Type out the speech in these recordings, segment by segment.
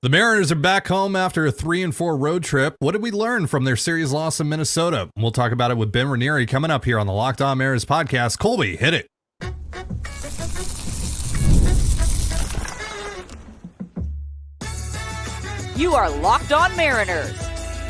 The Mariners are back home after a 3-4 road trip. What did we learn from their series loss in Minnesota? We'll talk about it with Ben Ranieri coming up here on the Locked On Mariners podcast. Colby, hit it. You are Locked On Mariners,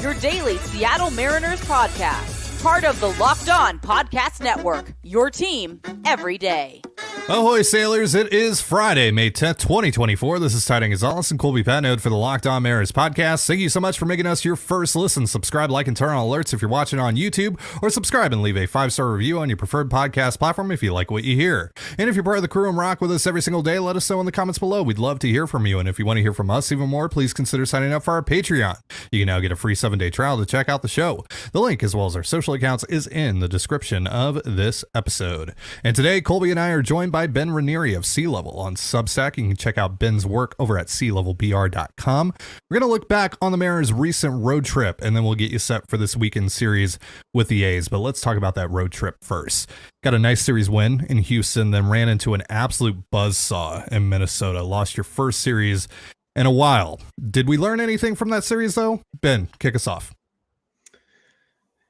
your daily Seattle Mariners podcast. Part of the Locked On Podcast Network, your team every day. Ahoy, sailors. It is Friday, May 10th, 2024. This is Ty Gonzalez and Colby Patnode for the Locked On Mariners podcast. Thank you so much for making us your first listen. Subscribe, like, and turn on alerts if you're watching on YouTube, or subscribe and leave a 5-star review on your preferred podcast platform if you like what you hear. And if you're part of the crew and rock with us every single day, let us know in the comments below. We'd love to hear from you. And if you want to hear from us even more, please consider signing up for our Patreon. You can now get a free 7-day trial to check out the show. The link, as well as our social accounts, is in the description of this episode. And today, Colby and I are joined by Ben Ranieri of Sea Level on Substack. You can check out Ben's work over at sealevelbr.com. We're going to look back on the Mariners' recent road trip, and then we'll get you set for this weekend series with the A's. But let's talk about that road trip first. Got a nice series win in Houston, then ran into an absolute buzzsaw in Minnesota. Lost your first series in a while. Did we learn anything from that series, though? Ben, kick us off.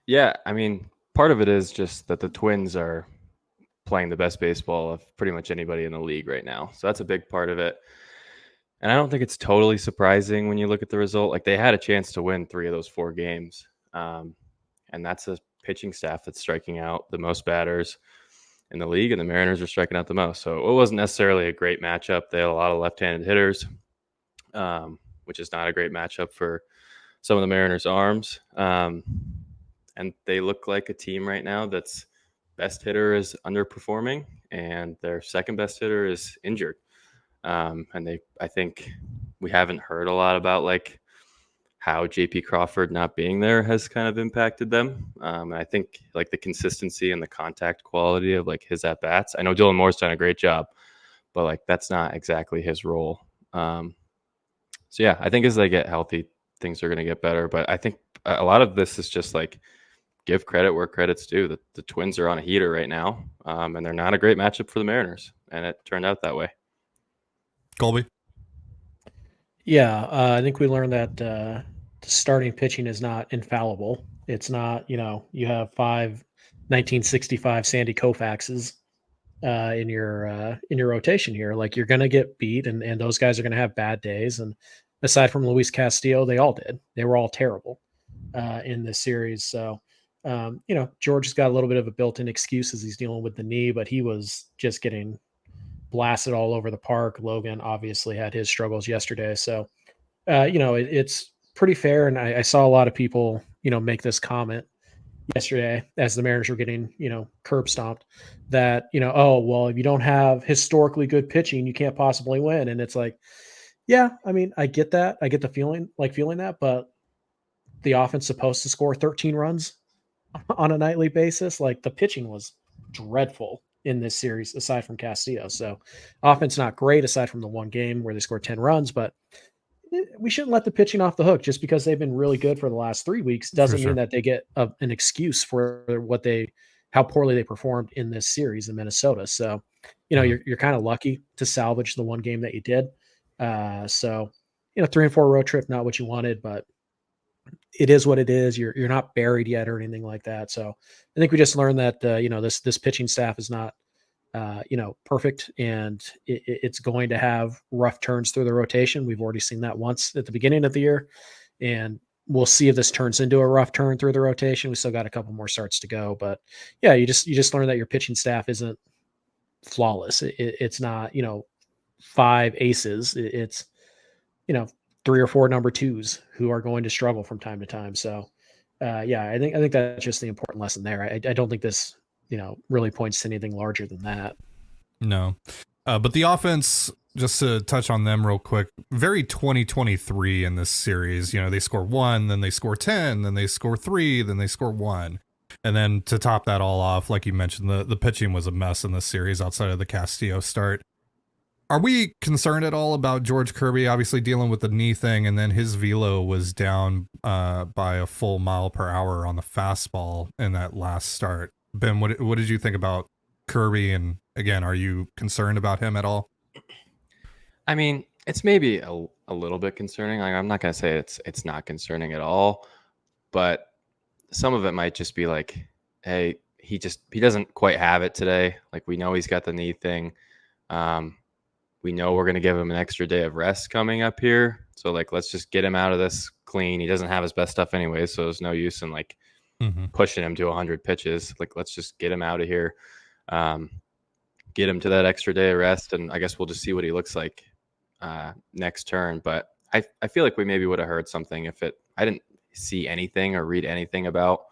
Yeah, I mean, part of it is just that the Twins are playing the best baseball of pretty much anybody in the league right now. So that's a big part of it. And I don't think it's totally surprising when you look at the result. Like, they had a chance to win 3 of those 4 games. And that's a pitching staff that's striking out the most batters in the league, and the Mariners are striking out the most. So it wasn't necessarily a great matchup. They had a lot of left-handed hitters, which is not a great matchup for some of the Mariners' arms. And they look like a team right now that's best hitter is underperforming and their second best hitter is injured. And I think we haven't heard a lot about like how JP Crawford not being there has kind of impacted them. And I think like the consistency and the contact quality of like his at bats. I know Dylan Moore's done a great job, but like that's not exactly his role. So yeah, I think as they get healthy, things are going to get better. But I think a lot of this is just like, give credit where credit's due. The Twins are on a heater right now, and they're not a great matchup for the Mariners, and it turned out that way. Colby? Yeah, I think we learned that the starting pitching is not infallible. It's not, you have 5 1965 Sandy Koufaxes in your rotation here. Like, you're going to get beat, and those guys are going to have bad days. And aside from Luis Castillo, they all did. They were all terrible in this series. So, George has got a little bit of a built-in excuse as he's dealing with the knee, but he was just getting blasted all over the park. Logan obviously had his struggles yesterday. So, it's pretty fair. And I saw a lot of people, make this comment yesterday as the Mariners were getting, curb stomped that, oh, well, if you don't have historically good pitching, you can't possibly win. And it's like, yeah, I mean, I get that. I get the feeling that, but the offense supposed to score 13 runs on a nightly basis. Like, the pitching was dreadful in this series aside from Castillo. So offense not great aside from the one game where they scored 10 runs, but we shouldn't let the pitching off the hook. Just because they've been really good for the last 3 weeks doesn't mean that they get an excuse for how poorly they performed in this series in Minnesota. So, you're kind of lucky to salvage the one game that you did. 3-4 road trip, not what you wanted, but it is what it is. You're not buried yet or anything like that. So I think we just learned that, this pitching staff is not, perfect, and it's going to have rough turns through the rotation. We've already seen that once at the beginning of the year, and we'll see if this turns into a rough turn through the rotation. We still got a couple more starts to go, but yeah, you just learn that your pitching staff isn't flawless. It's not, 5 aces. It's, 3 or 4 number 2s who are going to struggle from time to time. So, I think that's just the important lesson there. I don't think this, really points to anything larger than that. No. But the offense, just to touch on them real quick, very 2023 in this series. They score 1, then they score 10, then they score 3, then they score 1. And then to top that all off, like you mentioned, the pitching was a mess in this series outside of the Castillo start. Are we concerned at all about George Kirby obviously dealing with the knee thing, and then his velo was down by a full mile per hour on the fastball in that last start? Ben, what did you think about Kirby? And again, are you concerned about him at all? I mean, It's maybe a little bit concerning. Like, I'm not going to say it's not concerning at all, but some of it might just be like, hey, he doesn't quite have it today. Like, we know he's got the knee thing. We know we're going to give him an extra day of rest coming up here. So, like, let's just get him out of this clean. He doesn't have his best stuff anyway, so there's no use in, like, pushing him to 100 pitches. Like, let's just get him out of here, get him to that extra day of rest, and I guess we'll just see what he looks like next turn. But I feel like we maybe would have heard something if I didn't see anything or read anything about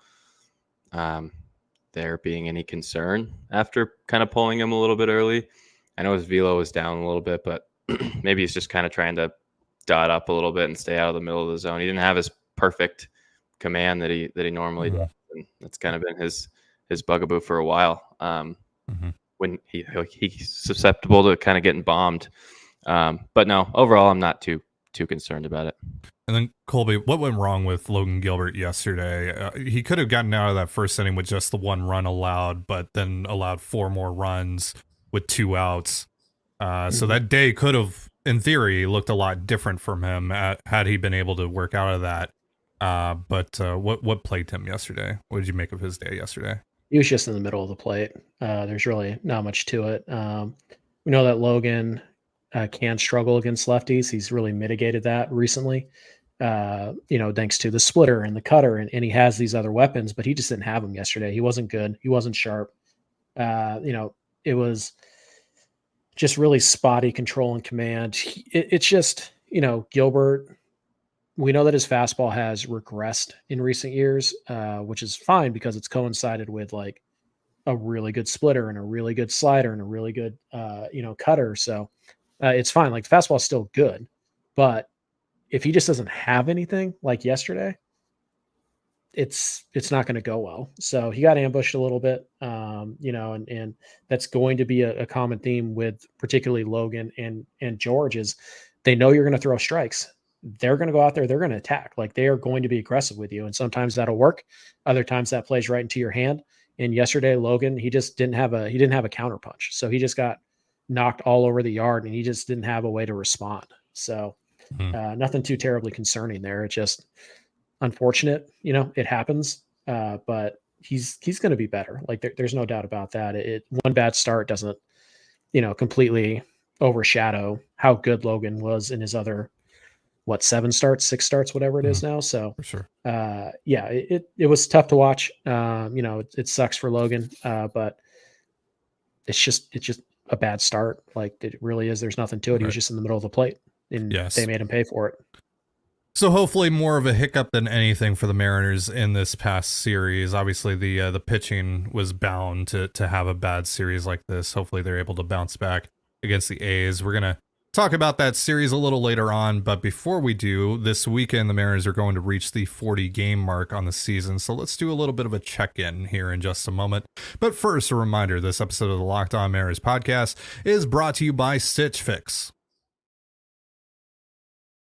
there being any concern after kind of pulling him a little bit early. I know his velo was down a little bit, but maybe he's just kind of trying to dot up a little bit and stay out of the middle of the zone. He didn't have his perfect command that he normally does, and that's kind of been his bugaboo for a while. When he's susceptible to kind of getting bombed. But no, overall, I'm not too concerned about it. And then, Colby, what went wrong with Logan Gilbert yesterday? He could have gotten out of that first inning with just the 1 run allowed, but then allowed 4 more runs with 2 outs. So that day could have, in theory, looked a lot different from him had he been able to work out of that. But what plagued him yesterday? What did you make of his day yesterday? He was just in the middle of the plate. There's really not much to it. We know that Logan can struggle against lefties. He's really mitigated that recently, thanks to the splitter and the cutter, and he has these other weapons, but he just didn't have them yesterday. He wasn't good. He wasn't sharp. It was just really spotty control and command. It's just, Gilbert, we know that his fastball has regressed in recent years, which is fine because it's coincided with like a really good splitter and a really good slider and a really good, cutter. So it's fine. Like the fastball is still good, but if he just doesn't have anything like yesterday, it's not going to go well. So he got ambushed a little bit, and that's going to be a common theme with particularly Logan and George is they know you're going to throw strikes. They're going to go out there. They're going to attack. Like they are going to be aggressive with you. And sometimes that'll work. Other times that plays right into your hand. And yesterday, Logan, he just didn't have a counter punch. So he just got knocked all over the yard and he just didn't have a way to respond. So nothing too terribly concerning there. It's just unfortunate, it happens. But he's going to be better. Like there's no doubt about that. One bad start doesn't, completely overshadow how good Logan was in his other, 6 starts, whatever it is now. So for sure. It was tough to watch. It sucks for Logan, but it's just a bad start. Like it really is. There's nothing to it. Right. He was just in the middle of the plate and they made him pay for it. So hopefully more of a hiccup than anything for the Mariners in this past series. Obviously the pitching was bound to have a bad series like this. Hopefully they're able to bounce back against the A's. We're going to talk about that series a little later on, but before we do, this weekend the Mariners are going to reach the 40 game mark on the season, so let's do a little bit of a check-in here in just a moment. But first, a reminder, this episode of the Locked On Mariners podcast is brought to you by Stitch Fix.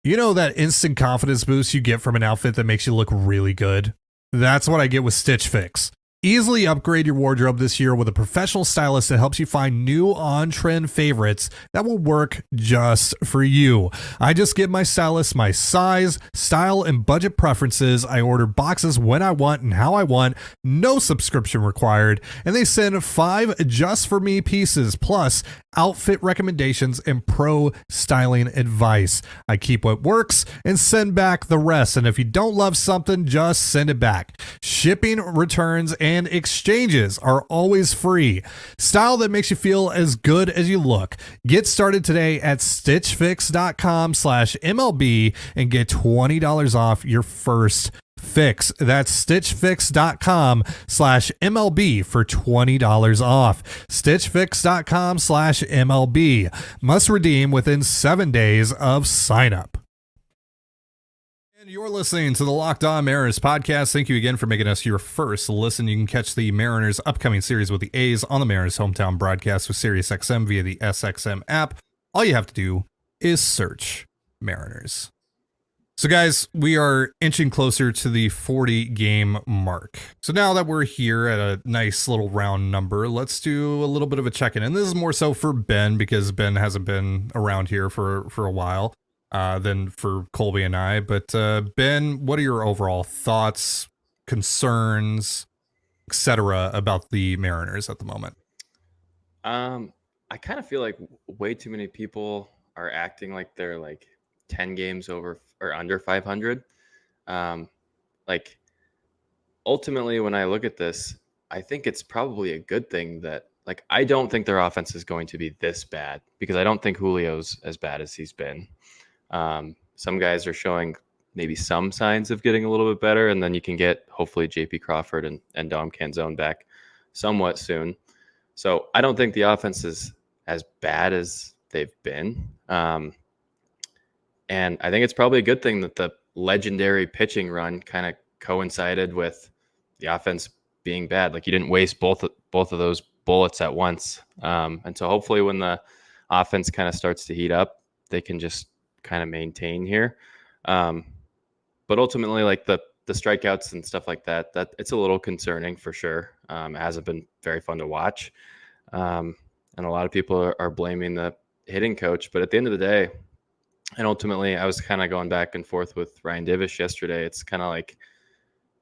You know that instant confidence boost you get from an outfit that makes you look really good? That's what I get with Stitch Fix. Easily upgrade your wardrobe this year with a professional stylist that helps you find new on-trend favorites that will work just for you. I just give my stylist my size, style, and budget preferences. I order boxes when I want and how I want, no subscription required, and they send 5 just for me pieces, plus outfit recommendations and pro styling advice. I keep what works and send back the rest. And if you don't love something, just send it back. Shipping, returns, and exchanges are always free. Style that makes you feel as good as you look. Get started today at stitchfix.com/MLB and get $20 off your first fix. That's stitchfix.com/MLB for $20 off. stitchfix.com/MLB. Must redeem within 7 days of sign up. And you're listening to the Locked On Mariners podcast. Thank you again for making us your first listen. You can catch the Mariners' upcoming series with the A's on the Mariners' hometown broadcast with SiriusXM via the SXM app. All you have to do is search Mariners. So, guys, we are inching closer to the 40 game mark. So now that we're here at a nice little round number, let's do a little bit of a check-in. And this is more so for Ben, because Ben hasn't been around here for a while than for Colby and I. But Ben, what are your overall thoughts, concerns, etc. about the Mariners at the moment? I kind of feel like way too many people are acting like they're like 10 games over or under 500. Like ultimately, when I look at this, I think it's probably a good thing that, like, I don't think their offense is going to be this bad, because I don't think Julio's as bad as he's been. Some guys are showing maybe some signs of getting a little bit better, and then you can get hopefully JP Crawford and Dom Canzone back somewhat soon. So I don't think the offense is as bad as they've been. And I think it's probably a good thing that the legendary pitching run kind of coincided with the offense being bad. Like, you didn't waste both of those bullets at once. And so hopefully when the offense kind of starts to heat up, they can just kind of maintain here. But ultimately, like the strikeouts and stuff like that it's a little concerning for sure. It hasn't been very fun to watch. And a lot of people are blaming the hitting coach, but at the end of the day, and ultimately, I was kind of going back and forth with Ryan Divish yesterday. It's kind of like,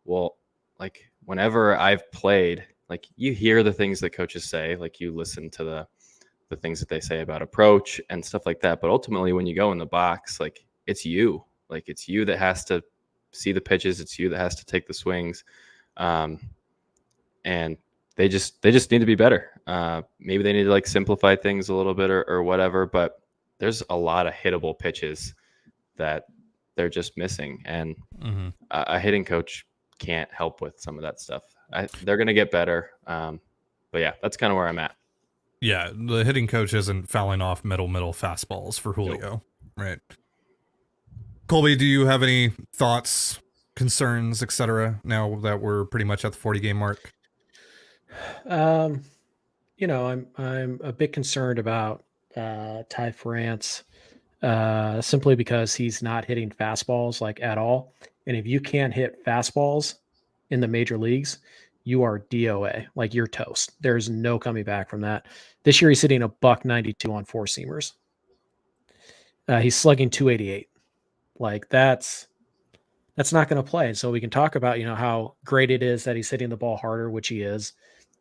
well, like whenever I've played, like you hear the things that coaches say, like you listen to the things that they say about approach and stuff like that. But ultimately, when you go in the box, like it's you that has to see the pitches. It's you that has to take the swings. And they just need to be better. Maybe they need to like simplify things a little bit or whatever, but there's a lot of hittable pitches that they're just missing. And a hitting coach can't help with some of that stuff. They're going to get better. But yeah, that's kind of where I'm at. Yeah, the hitting coach isn't fouling off middle fastballs for Julio. Nope. Right. Colby, do you have any thoughts, concerns, etc. now that we're pretty much at the 40 game mark? I'm a bit concerned about Ty France, simply because he's not hitting fastballs like at all. And if you can't hit fastballs in the major leagues, you are DOA, like you're toast. There's no coming back from that. This year he's hitting $192 on four seamers. He's slugging 288. Like that's not going to play. And so we can talk about, how great it is that he's hitting the ball harder, which he is.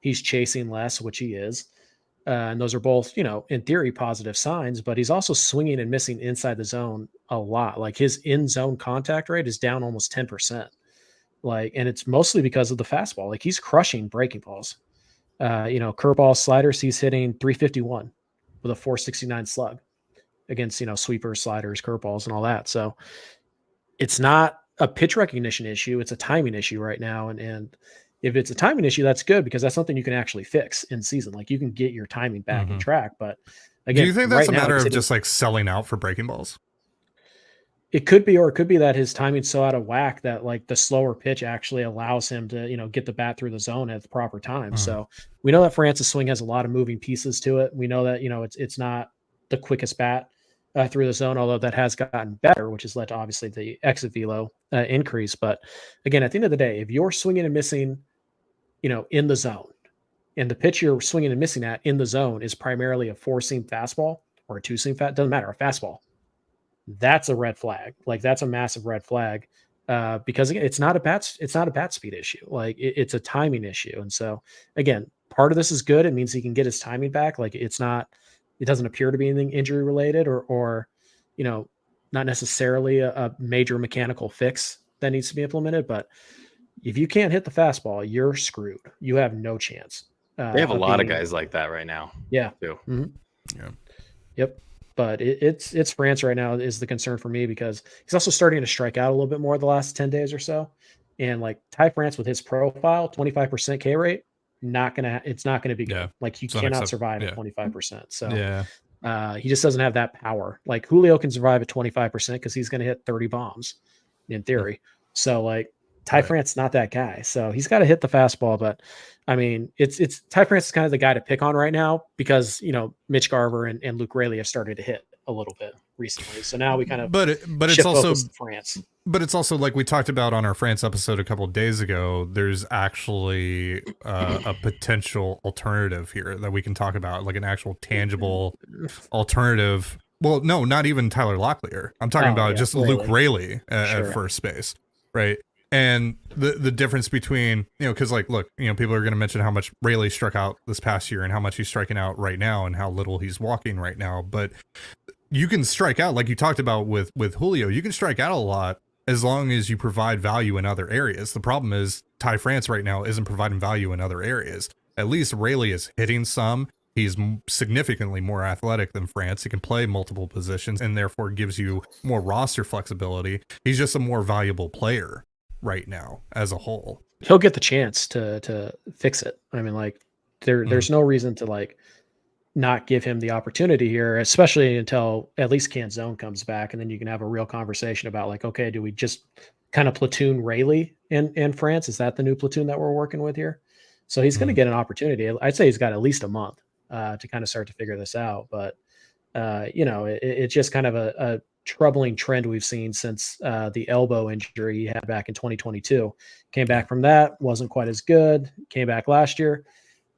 He's chasing less, which he is. And those are both, in theory, positive signs, but he's also swinging and missing inside the zone a lot. Like his in-zone contact rate is down almost 10%. And it's mostly because of the fastball. Like he's crushing breaking balls. Curveball, sliders, he's hitting 351 with a 469 slug against, sweepers, sliders, curveballs, and all that. So it's not a pitch recognition issue. It's a timing issue right now. And if it's a timing issue, that's good, because that's something you can actually fix in season. Like you can get your timing back in track. But again, do you think that's right a matter now, of just like selling out for breaking balls? It could be, or it could be that his timing's so out of whack that like the slower pitch actually allows him to, get the bat through the zone at the proper time. So we know that France's swing has a lot of moving pieces to it. We know that, it's not the quickest bat through the zone, although that has gotten better, which has led to obviously the exit velo increase. But again, at the end of the day, if you're swinging and missing, in the zone, and the pitch you're swinging and missing at in the zone is primarily a four-seam fastball or a two-seam doesn't matter, a fastball, that's a red flag. Like that's a massive red flag, because again, it's not a bat speed issue. Like it's a timing issue. And so again, part of this is good. It means he can get his timing back. Like it doesn't appear to be anything injury related or not necessarily a major mechanical fix that needs to be implemented. But if you can't hit the fastball, you're screwed. You have no chance. They have a lot of guys like that right now. Yeah. Too. Mm-hmm. Yeah. Yep. But it's France right now is the concern for me, because he's also starting to strike out a little bit more the last 10 days or so. And like Ty France with his profile, 25% K rate, it's not gonna be good. Yeah. Like you cannot survive at 25%. So he just doesn't have that power. Like Julio can survive at 25% because he's going to hit 30 bombs in theory. So like Ty France, not that guy. So he's got to hit the fastball. But I mean, it's Ty France is kind of the guy to pick on right now because, Mitch Garver and Luke Raley have started to hit a little bit recently. So now we kind of but it's shift also focus to France. But it's also like we talked about on our France episode a couple of days ago. There's actually a potential alternative here that we can talk about, like an actual tangible alternative. Well, no, not even Tyler Locklear. I'm talking about just Rayleigh. Luke Rayleigh at first base, right? And the difference between, because like, look, people are going to mention how much Rayleigh struck out this past year and how much he's striking out right now and how little he's walking right now. But you can strike out, like you talked about with Julio, you can strike out a lot as long as you provide value in other areas. The problem is Ty France right now isn't providing value in other areas. At least Rayleigh is hitting some. He's significantly more athletic than France. He can play multiple positions and therefore gives you more roster flexibility. He's just a more valuable player right now as a whole. He'll get the chance to fix it. I mean, like there's no reason to like not give him the opportunity here, especially until at least Canzone comes back, and then you can have a real conversation about like, okay, do we just kind of platoon Rayleigh in France? Is that the new platoon that we're working with here? So he's going to get an opportunity. I'd say he's got at least a month to kind of start to figure this out. But it's just kind of a troubling trend we've seen since the elbow injury he had back in 2022. Came back from that, wasn't quite as good. Came back last year,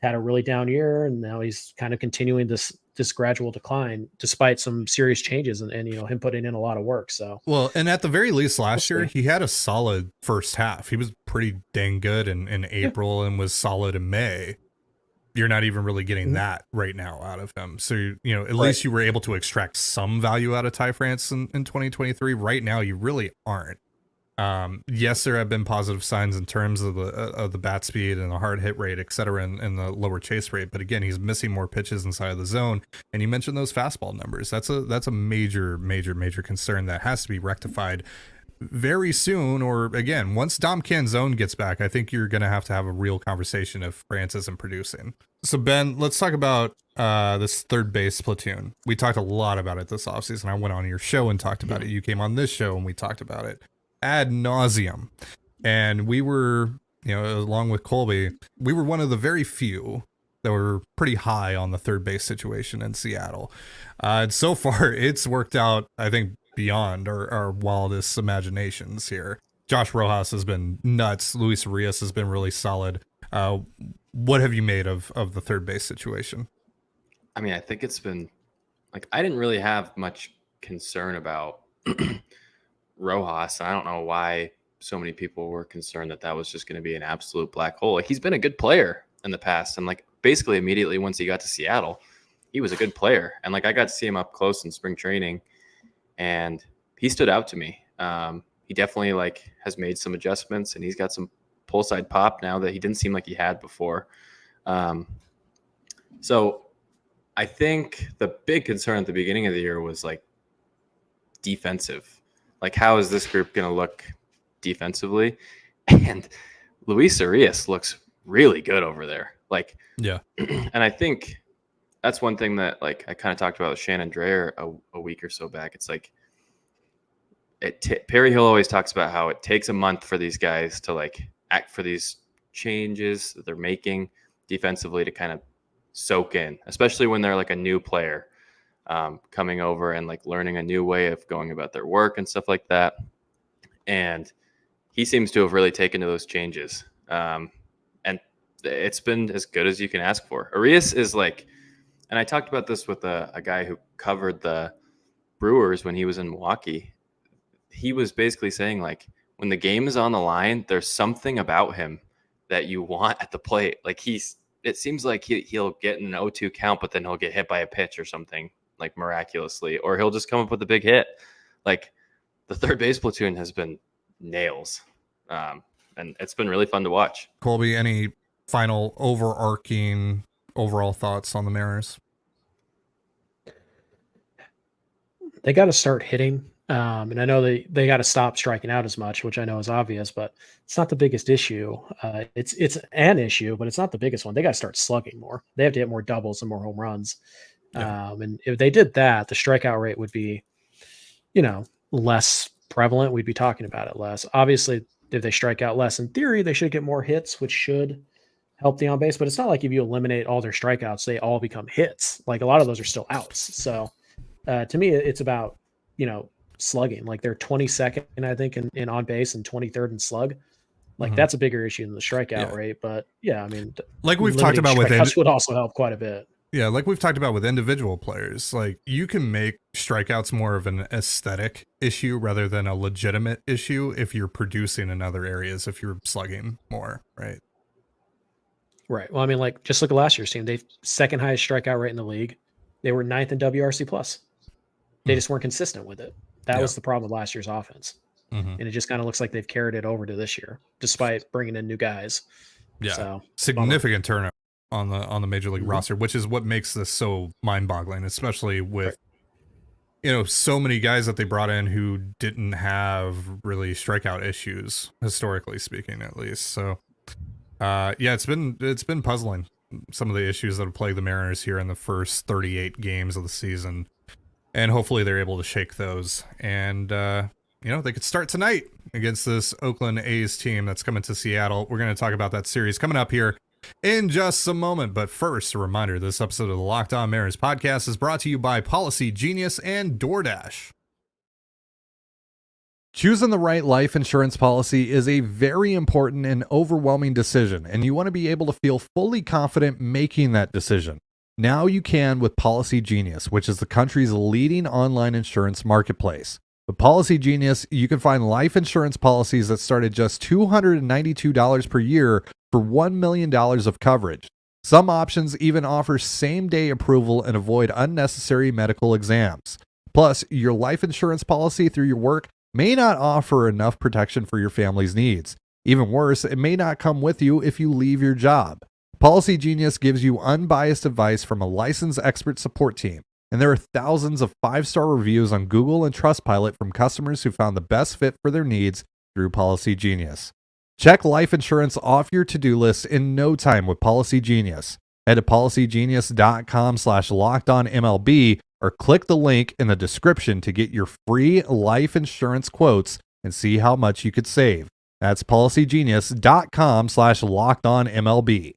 had a really down year, and now he's kind of continuing this gradual decline despite some serious changes and him putting in a lot of work. So well, and at the very least last year he had a solid first half. He was pretty dang good in April and was solid in May. You're not even really getting that right now out of him. So, at least you were able to extract some value out of Ty France in 2023. Right now, you really aren't. Yes, there have been positive signs in terms of the bat speed and the hard hit rate, et cetera, and the lower chase rate. But again, he's missing more pitches inside of the zone. And you mentioned those fastball numbers. That's a major concern that has to be rectified very soon, or again, once Dom Canzone gets back, I think you're going to have a real conversation if France isn't producing. So Ben, let's talk about this third base platoon. We talked a lot about it this offseason. I went on your show and talked about it. You came on this show and we talked about it ad nauseum. And we were, along with Colby, we were one of the very few that were pretty high on the third base situation in Seattle. And so far it's worked out, I think, beyond our wildest imaginations here. Josh Rojas has been nuts. Luis Arias has been really solid. What have you made of the third base situation? I mean, I think it's been like, I didn't really have much concern about Rojas. I don't know why so many people were concerned that was just going to be an absolute black hole. Like, he's been a good player in the past. And like basically immediately once he got to Seattle, he was a good player. And like, I got to see him up close in spring training, and he stood out to me. He definitely like has made some adjustments, and he's got some pull side pop now that he didn't seem like he had before. So I think the big concern at the beginning of the year was like defensive. Like, how is this group going to look defensively? And Luis Arias looks really good over there. Like, yeah. And I think that's one thing that like I kind of talked about with Shannon Dreyer a week or so back. It's like Perry Hill always talks about how it takes a month for these guys to like act for these changes that they're making defensively to kind of soak in, especially when they're like a new player coming over and like learning a new way of going about their work and stuff like that. And he seems to have really taken to those changes. And it's been as good as you can ask for. Arias is like, and I talked about this with a guy who covered the Brewers when he was in Milwaukee. He was basically saying like, when the game is on the line, there's something about him that you want at the plate. Like it seems like he'll get an 0-2 count, but then he'll get hit by a pitch or something like miraculously, or he'll just come up with a big hit. Like, the third base platoon has been nails. And it's been really fun to watch. Colby, any final overarching overall thoughts on the Mariners? They got to start hitting. And I know they got to stop striking out as much, which I know is obvious, but it's not the biggest issue. It's an issue, but it's not the biggest one. They got to start slugging more. They have to hit more doubles and more home runs. Yeah. And if they did that, the strikeout rate would be, less prevalent. We'd be talking about it less. Obviously, if they strike out less, in theory, they should get more hits, which should help the on base. But it's not like if you eliminate all their strikeouts, they all become hits. Like, a lot of those are still outs. So To me, it's about, slugging. Like they're 22nd, I think, in on base and 23rd in slug. Like that's a bigger issue than the strikeout rate. But yeah, I mean, like we've talked about with strikeouts would also help quite a bit. Yeah, like we've talked about with individual players, like you can make strikeouts more of an aesthetic issue rather than a legitimate issue if you're producing in other areas, if you're slugging more, right? Right. Well, I mean, like just look at last year's team. They've second highest strikeout rate in the league. They were 9th in WRC plus. They just weren't consistent with it. That was the problem with last year's offense. And it just kind of looks like they've carried it over to this year, despite bringing in new guys. Yeah, so, significant turnover on the major league roster, which is what makes this so mind-boggling, especially with so many guys that they brought in who didn't have really strikeout issues, historically speaking, at least. So, it's been puzzling, some of the issues that have plagued the Mariners here in the first 38 games of the season, and hopefully they're able to shake those. And they could start tonight against this Oakland A's team that's coming to Seattle. We're going to talk about that series coming up here in just a moment. But first, a reminder, this episode of the Locked On Mariners podcast is brought to you by Policy Genius and DoorDash. Choosing the right life insurance policy is a very important and overwhelming decision, and you want to be able to feel fully confident making that decision. Now you can with Policy Genius, which is the country's leading online insurance marketplace. With Policy Genius, you can find life insurance policies that start at just $292 per year for $1 million of coverage. Some options even offer same-day approval and avoid unnecessary medical exams. Plus, your life insurance policy through your work may not offer enough protection for your family's needs. Even worse, it may not come with you if you leave your job. Policy Genius gives you unbiased advice from a licensed expert support team. And there are thousands of 5-star reviews on Google and Trustpilot from customers who found the best fit for their needs through Policy Genius. Check life insurance off your to-do list in no time with Policy Genius. Head to policygenius.com/lockedonmlb or click the link in the description to get your free life insurance quotes and see how much you could save. That's policygenius.com/lockedonmlb.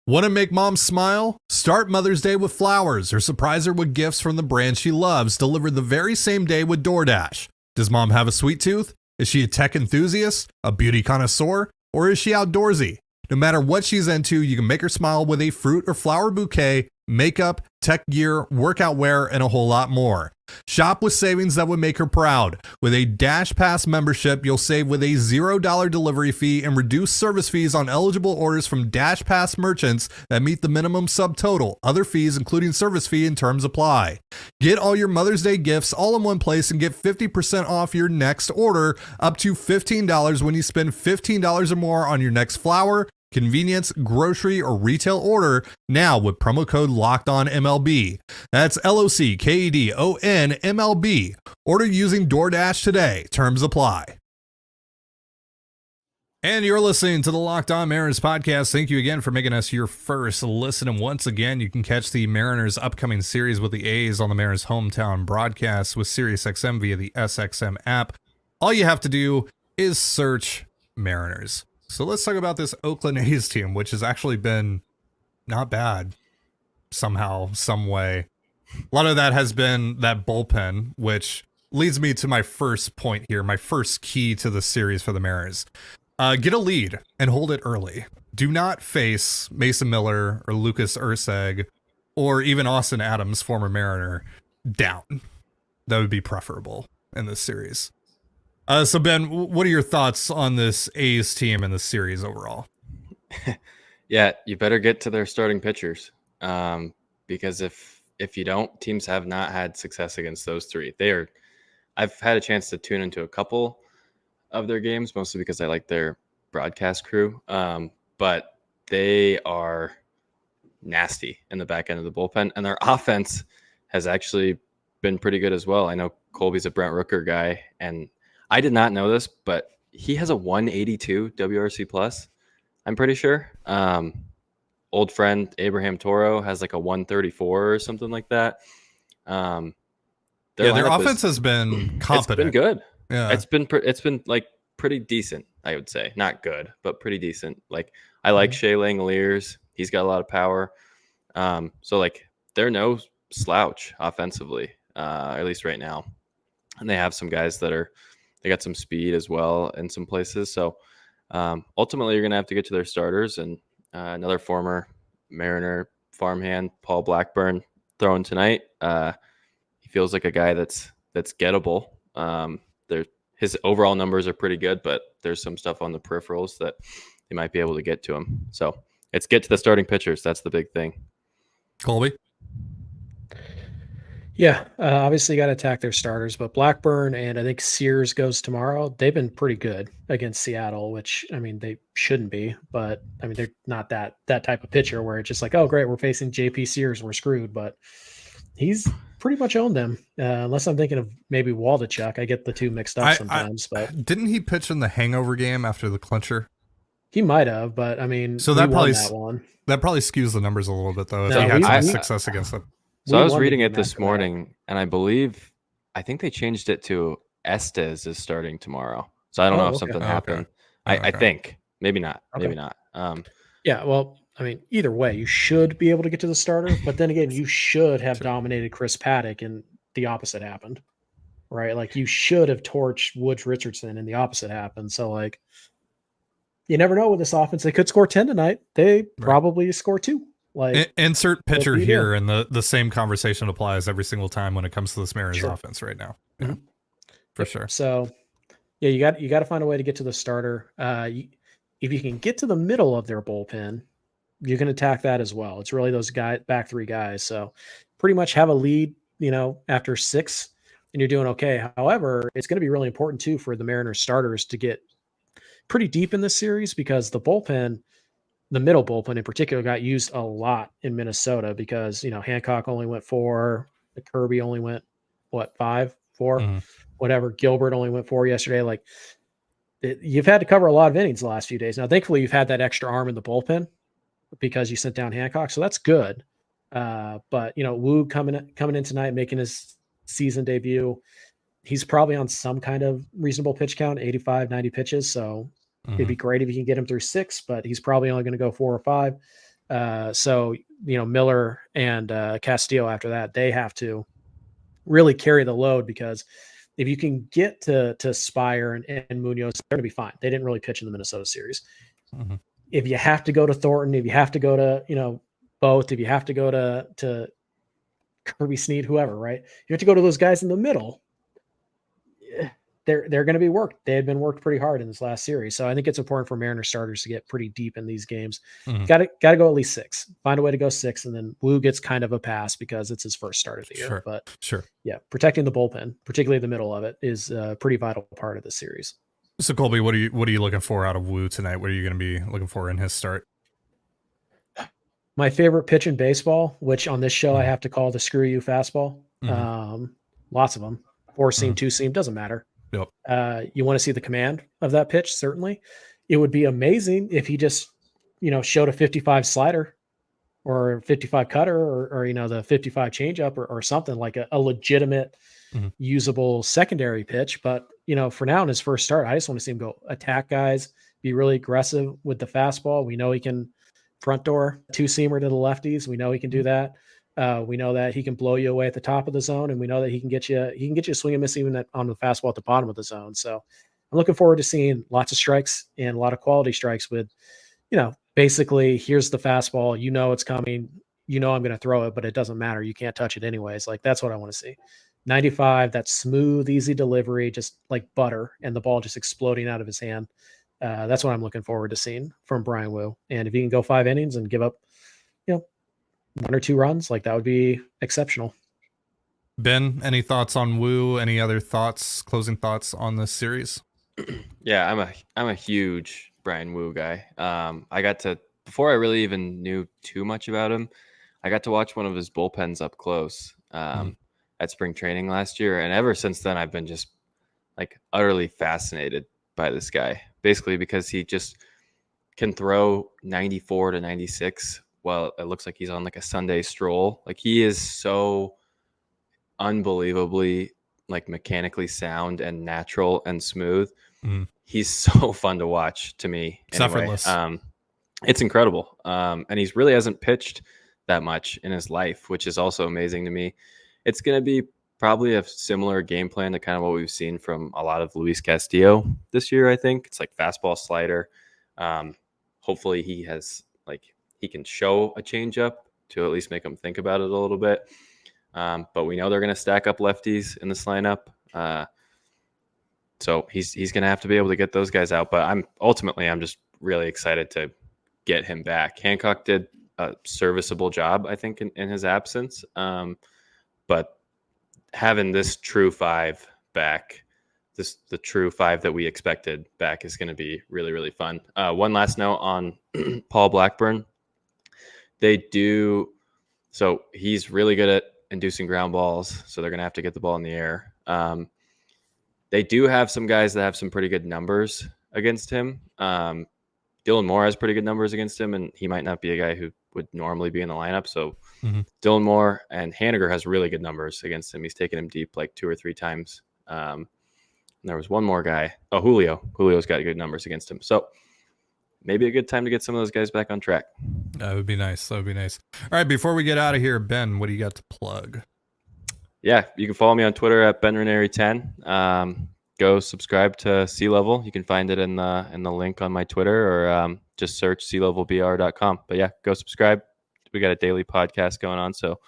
Want to make mom smile? Start Mother's Day with flowers or surprise her with gifts from the brand she loves, delivered the very same day with DoorDash. Does mom have a sweet tooth? Is she a tech enthusiast, a beauty connoisseur, or is she outdoorsy? No matter what she's into, you can make her smile with a fruit or flower bouquet, makeup, tech gear, workout wear, and a whole lot more. Shop with savings that would make her proud. With a Dash Pass membership, you'll save with a $0 delivery fee and reduce service fees on eligible orders from Dash Pass merchants that meet the minimum subtotal. Other fees, including service fee and terms, apply. Get all your Mother's Day gifts all in one place and get 50% off your next order, up to $15 when you spend $15 or more on your next flower, convenience, grocery, or retail order now with promo code LOCKEDONMLB. That's LOCKEDONMLB. Order using DoorDash today. Terms apply. And you're listening to the Locked On Mariners podcast. Thank you again for making us your first listen. And once again, you can catch the Mariners' upcoming series with the A's on the Mariners' hometown broadcast with SiriusXM via the SXM app. All you have to do is search Mariners. So let's talk about this Oakland A's team, which has actually been not bad somehow, some way. A lot of that has been that bullpen, which leads me to my first point here, my first key to the series for the Mariners. Get a lead and hold it early. Do not face Mason Miller or Lucas Erceg or even Austin Adams, former Mariner, down. That would be preferable in this series. So Ben, what are your thoughts on this A's team and the series overall? Yeah, you better get to their starting pitchers, because if you don't, teams have not had success against those three. I've had a chance to tune into a couple of their games, mostly because I like their broadcast crew, but they are nasty in the back end of the bullpen, and their offense has actually been pretty good as well. I know Colby's a Brent Rooker guy, and I did not know this, but he has a 182 WRC plus, I'm pretty sure. Old friend Abraham Toro has like a 134 or something like that. Their offense has been competent. It's been good. Yeah, it's been like pretty decent, I would say. Not good, but pretty decent. Like I like Shea Langoliers. He's got a lot of power. So like they're no slouch offensively, at least right now. And they have some guys they got some speed as well in some places. So ultimately, you're going to have to get to their starters. And another former Mariner farmhand, Paul Blackburn, throwing tonight. He feels like a guy that's gettable. His overall numbers are pretty good, but there's some stuff on the peripherals that they might be able to get to him. So it's get to the starting pitchers. That's the big thing. Colby? Yeah, obviously got to attack their starters, but Blackburn and I think Sears goes tomorrow. They've been pretty good against Seattle, which I mean they shouldn't be, but I mean they're not that type of pitcher where it's just like, oh great, we're facing JP Sears, we're screwed. But he's pretty much owned them, unless I'm thinking of maybe Waldichuk. I get the two mixed up sometimes. But didn't he pitch in the hangover game after the clincher? He might have, but I mean, so that probably skews the numbers a little bit though. If he had some success against them. So I was reading it this morning, and I think they changed it to Estes is starting tomorrow. So I don't know if something happened. Okay. I think maybe not. Okay. Maybe not. Yeah. Well, I mean, either way, you should be able to get to the starter, but then again, you should have dominated Chris Paddock, and the opposite happened, right? Like you should have torched Woods Richardson, and the opposite happened. So like, you never know with this offense. They could score 10 tonight. They probably score 2. Like insert pitcher here, and the same conversation applies every single time when it comes to this Mariners offense right now. Yeah, for sure. So yeah, you got to find a way to get to the starter. If you can get to the middle of their bullpen, you can attack that as well. It's really those back 3 guys. So pretty much have a lead, after 6, and you're doing okay. However, it's going to be really important too for the Mariners starters to get pretty deep in this series, because the bullpen, the middle bullpen in particular, got used a lot in Minnesota because, Hancock only went 4, Kirby only went 5, 4, whatever. Gilbert only went 4 yesterday. Like you've had to cover a lot of innings the last few days. Now, thankfully you've had that extra arm in the bullpen because you sent down Hancock. So that's good. But Woo coming in tonight, making his season debut, he's probably on some kind of reasonable pitch count, 85, 90 pitches. So it'd be great if you can get him through 6, but he's probably only going to go 4 or 5. So, Miller and Castillo after that, they have to really carry the load, because if you can get to Spire and Munoz, they're going to be fine. They didn't really pitch in the Minnesota series. If you have to go to Thornton, if you have to go to, Both, if you have to go to Kirby Snead, whoever, right? You have to go to those guys in the middle. They're going to be worked. They had been worked pretty hard in this last series. So I think it's important for Mariner starters to get pretty deep in these games. Got to go at least 6. Find a way to go 6, and then Woo gets kind of a pass because it's his first start of the year. But yeah, protecting the bullpen, particularly the middle of it, is a pretty vital part of the series. So Colby, what are you looking for out of Woo tonight? What are you going to be looking for in his start? My favorite pitch in baseball, which on this show I have to call the screw you fastball. Lots of them. 4-seam, 2-seam, doesn't matter. Yep. You want to see the command of that pitch, certainly. It would be amazing if he just, showed a 55 slider or 55 cutter or the 55 changeup or something like a legitimate usable secondary pitch. But, for now in his first start, I just want to see him go attack guys, be really aggressive with the fastball. We know he can front door 2-seamer to the lefties. We know he can do that. We know that he can blow you away at the top of the zone, and we know that he can get you a swing and miss even on the fastball at the bottom of the zone. So I'm looking forward to seeing lots of strikes and a lot of quality strikes with, basically here's the fastball, it's coming, I'm going to throw it, but it doesn't matter. You can't touch it anyways. Like that's what I want to see. 95, that smooth, easy delivery, just like butter, and the ball just exploding out of his hand. That's what I'm looking forward to seeing from Bryan Woo. And if he can go 5 innings and give up, 1 or 2 runs, like that would be exceptional. Ben, any thoughts on Woo? Any other closing thoughts on this series? Yeah, I'm a huge Bryan Woo guy. I got to, before I really even knew too much about him, I got to watch one of his bullpens up close at spring training last year. And ever since then, I've been just like utterly fascinated by this guy, basically because he just can throw 94 to 96. Well, it looks like he's on like a Sunday stroll. Like he is so unbelievably like mechanically sound and natural and smooth. He's so fun to watch to me. It's effortless. It's incredible. And he's really hasn't pitched that much in his life, which is also amazing to me. It's going to be probably a similar game plan to kind of what we've seen from a lot of Luis Castillo this year. I think it's like fastball, slider. Hopefully he can show a changeup to at least make him think about it a little bit. But we know they're going to stack up lefties in this lineup. So he's going to have to be able to get those guys out. But I'm just really excited to get him back. Hancock did a serviceable job, I think, in his absence. But having this true five back, the true five that we expected back, is going to be really, really fun. One last note on Paul Blackburn. So he's really good at inducing ground balls, so they're going to have to get the ball in the air. They do have some guys that have some pretty good numbers against him. Dylan Moore has pretty good numbers against him, and he might not be a guy who would normally be in the lineup. So Dylan Moore and Haniger has really good numbers against him. He's taken him deep like 2 or 3 times. There was one more guy. Oh, Julio. Julio's got good numbers against him. So maybe a good time to get some of those guys back on track. That would be nice. All right, before we get out of here, Ben, what do you got to plug? Yeah, you can follow me on Twitter at BenRanieri10. Go subscribe to Sea Level. You can find it in the link on my Twitter, or just search sealevelbr.com. But yeah, go subscribe. We got a daily podcast going on, so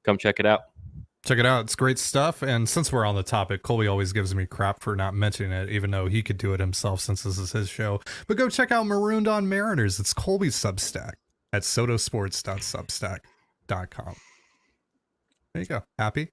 come check it out. Check it out. It's great stuff. And since we're on the topic, Colby always gives me crap for not mentioning it, even though he could do it himself since this is his show. But go check out Marooned on Mariners. It's Colby's Substack at sotosports.substack.com. There you go. Happy?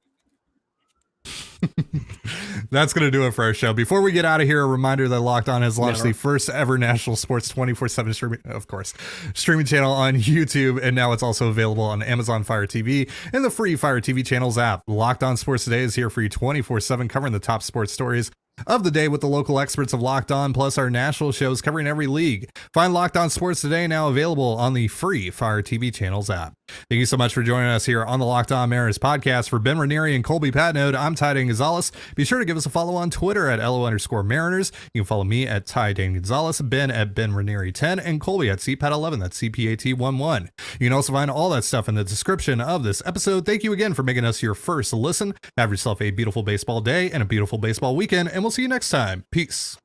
That's going to do it for our show. Before we get out of here, a reminder that Locked On has launched the first ever national sports 24/7 streaming channel on YouTube, and now it's also available on Amazon Fire TV and the free Fire TV channels app. Locked On Sports Today is here for you 24/7, covering the top sports stories of the day with the local experts of Locked On, plus our national shows covering every league. Find Locked On Sports Today now available on the free Fire TV channels app. Thank you so much for joining us here on the Locked On Mariners podcast. For Ben Ranieri and Colby Patnode, I'm Ty Dane Gonzalez. Be sure to give us a follow on Twitter at LO_Mariners. You can follow me at Ty Dane Gonzalez, Ben at Ben Ranieri10, and Colby at CPAT11. That's CPAT11. You can also find all that stuff in the description of this episode. Thank you again for making us your first listen. Have yourself a beautiful baseball day and a beautiful baseball weekend, and we'll see you next time. Peace.